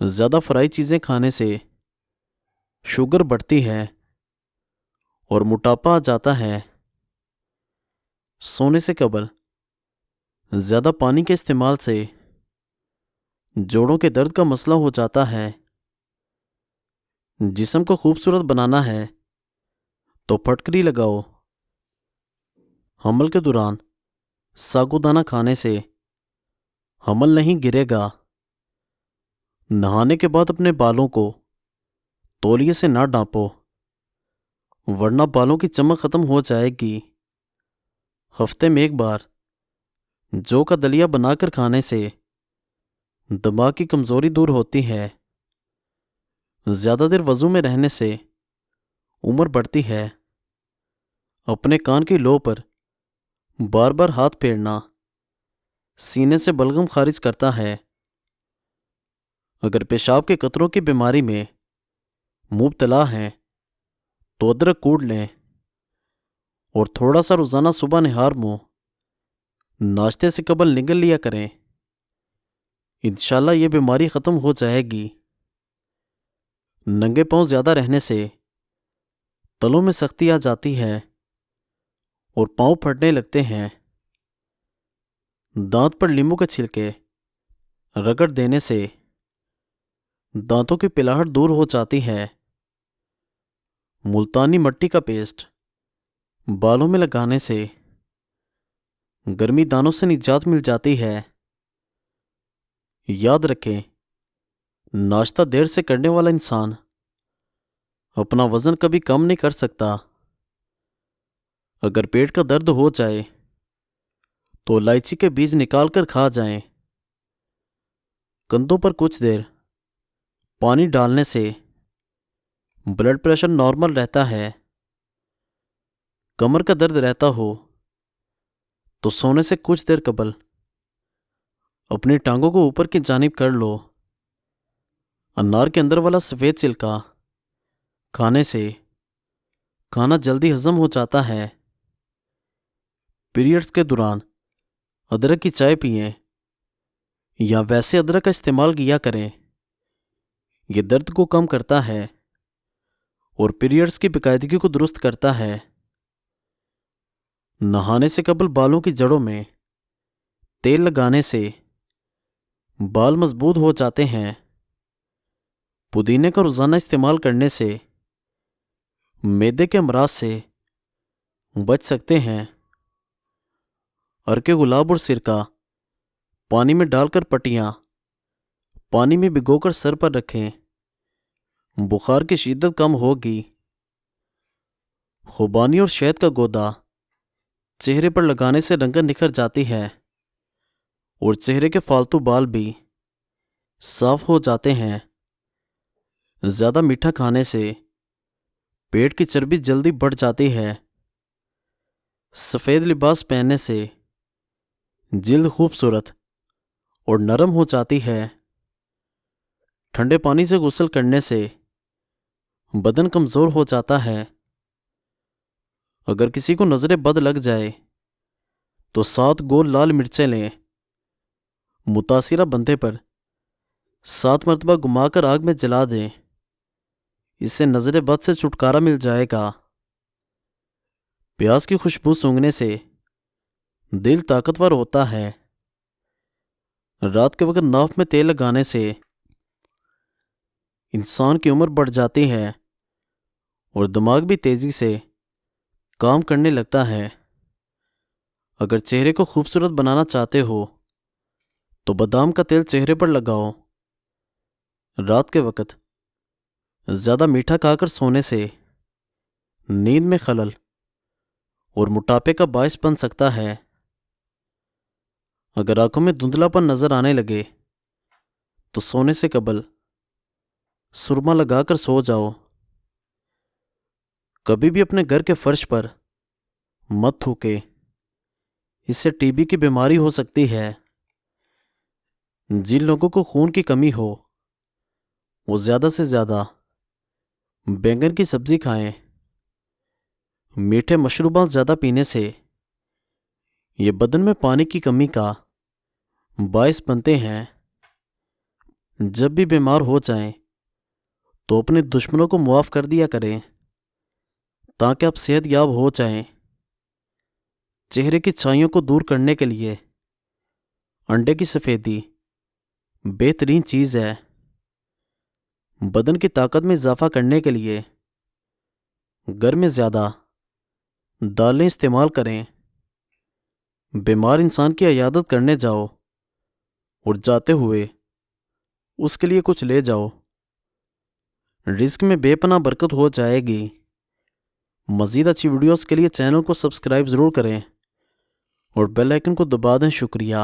زیادہ فرائی چیزیں کھانے سے شوگر بڑھتی ہے اور موٹاپا آ جاتا ہے۔ سونے سے قبل زیادہ پانی کے استعمال سے جوڑوں کے درد کا مسئلہ ہو جاتا ہے۔ جسم کو خوبصورت بنانا ہے تو پھٹکری لگاؤ۔ حمل کے دوران ساگودانہ کھانے سے حمل نہیں گرے گا۔ نہانے کے بعد اپنے بالوں کو تولیے سے نہ ڈانپو، ورنہ بالوں کی چمک ختم ہو جائے گی۔ ہفتے میں ایک بار جو کا دلیا بنا کر کھانے سے دماغ کی کمزوری دور ہوتی ہے۔ زیادہ دیر وضو میں رہنے سے عمر بڑھتی ہے۔ اپنے کان کی لو پر بار بار ہاتھ پھیرنا سینے سے بلغم خارج کرتا ہے۔ اگر پیشاب کے قطروں کی بیماری میں مبتلا ہیں تو ادرک کوٹ لیں اور تھوڑا سا روزانہ صبح نہار منہ ناشتے سے قبل نگل لیا کریں۔ انشاءاللہ یہ بیماری ختم ہو جائے گی۔ ننگے پاؤں زیادہ رہنے سے تلوں میں سختی آ جاتی ہے اور پاؤں پھٹنے لگتے ہیں۔ دانت پر لیموں کے چھلکے رگڑ دینے سے دانتوں کی پلاہٹ دور ہو جاتی ہے۔ ملتانی مٹی کا پیسٹ بالوں میں لگانے سے گرمی دانوں سے نجات مل جاتی ہے۔ یاد رکھیں، ناشتہ دیر سے کرنے والا انسان اپنا وزن کبھی کم نہیں کر سکتا۔ اگر پیٹ کا درد ہو جائے تو الائچی کے بیج نکال کر کھا جائیں۔ کندھوں پر کچھ دیر پانی ڈالنے سے بلڈ پریشر نارمل رہتا ہے۔ کمر کا درد رہتا ہو تو سونے سے کچھ دیر قبل اپنی ٹانگوں کو اوپر کی جانب کر لو۔ انار کے اندر والا سفید چھلکا کھانے سے کھانا جلدی ہضم ہو جاتا ہے۔ پیریڈز کے دوران ادرک کی چائے پئیں یا ویسے ادرک کا استعمال کیا کریں۔ یہ درد کو کم کرتا ہے اور پیریڈز کی باقاعدگی کو درست کرتا ہے۔ نہانے سے قبل بالوں کی جڑوں میں تیل لگانے سے بال مضبوط ہو جاتے ہیں۔ پودینے کا روزانہ استعمال کرنے سے معدے کے امراض سے بچ سکتے ہیں۔ عرق گلاب اور سرکہ پانی میں ڈال کر پٹیاں پانی میں بھگو کر سر پر رکھیں، بخار کی شدت کم ہوگی۔ خوبانی اور شہد کا گودا چہرے پر لگانے سے رنگت نکھر جاتی ہے اور چہرے کے فالتو بال بھی صاف ہو جاتے ہیں۔ زیادہ میٹھا کھانے سے پیٹ کی چربی جلدی بڑھ جاتی ہے۔ سفید لباس پہننے سے جلد خوبصورت اور نرم ہو جاتی ہے۔ ٹھنڈے پانی سے غسل کرنے سے بدن کمزور ہو جاتا ہے۔ اگر کسی کو نظر بد لگ جائے تو 7 گول لال مرچیں لیں، متاثرہ بندے پر 7 مرتبہ گھما کر آگ میں جلا دیں۔ اس سے نظر بد سے چھٹکارا مل جائے گا۔ پیاز کی خوشبو سونگھنے سے دل طاقتور ہوتا ہے۔ رات کے وقت ناف میں تیل لگانے سے انسان کی عمر بڑھ جاتی ہے اور دماغ بھی تیزی سے کام کرنے لگتا ہے۔ اگر چہرے کو خوبصورت بنانا چاہتے ہو تو بادام کا تیل چہرے پر لگاؤ۔ رات کے وقت زیادہ میٹھا کھا کر سونے سے نیند میں خلل اور موٹاپے کا باعث بن سکتا ہے۔ اگر آنکھوں میں دھندلا پن نظر آنے لگے تو سونے سے قبل سرما لگا کر سو جاؤ۔ کبھی بھی اپنے گھر کے فرش پر مت تھوکے، اس سے ٹی بی کی بیماری ہو سکتی ہے۔ جن لوگوں کو خون کی کمی ہو وہ زیادہ سے زیادہ بینگن کی سبزی کھائیں۔ میٹھے مشروبات زیادہ پینے سے یہ بدن میں پانی کی کمی کا باعث بنتے ہیں۔ جب بھی بیمار ہو جائیں تو اپنے دشمنوں کو معاف کر دیا کریں تاکہ آپ صحت یاب ہو جائیں۔ چہرے کی چھائیوں کو دور کرنے کے لیے انڈے کی سفیدی بہترین چیز ہے۔ بدن کی طاقت میں اضافہ کرنے کے لیے گھر میں زیادہ دالیں استعمال کریں۔ بیمار انسان کی عیادت کرنے جاؤ اور جاتے ہوئے اس کے لیے کچھ لے جاؤ، رزق میں بے پناہ برکت ہو جائے گی۔ مزید اچھی ویڈیوز کے لیے چینل کو سبسکرائب ضرور کریں اور بیل آئیکن کو دبا دیں۔ شکریہ۔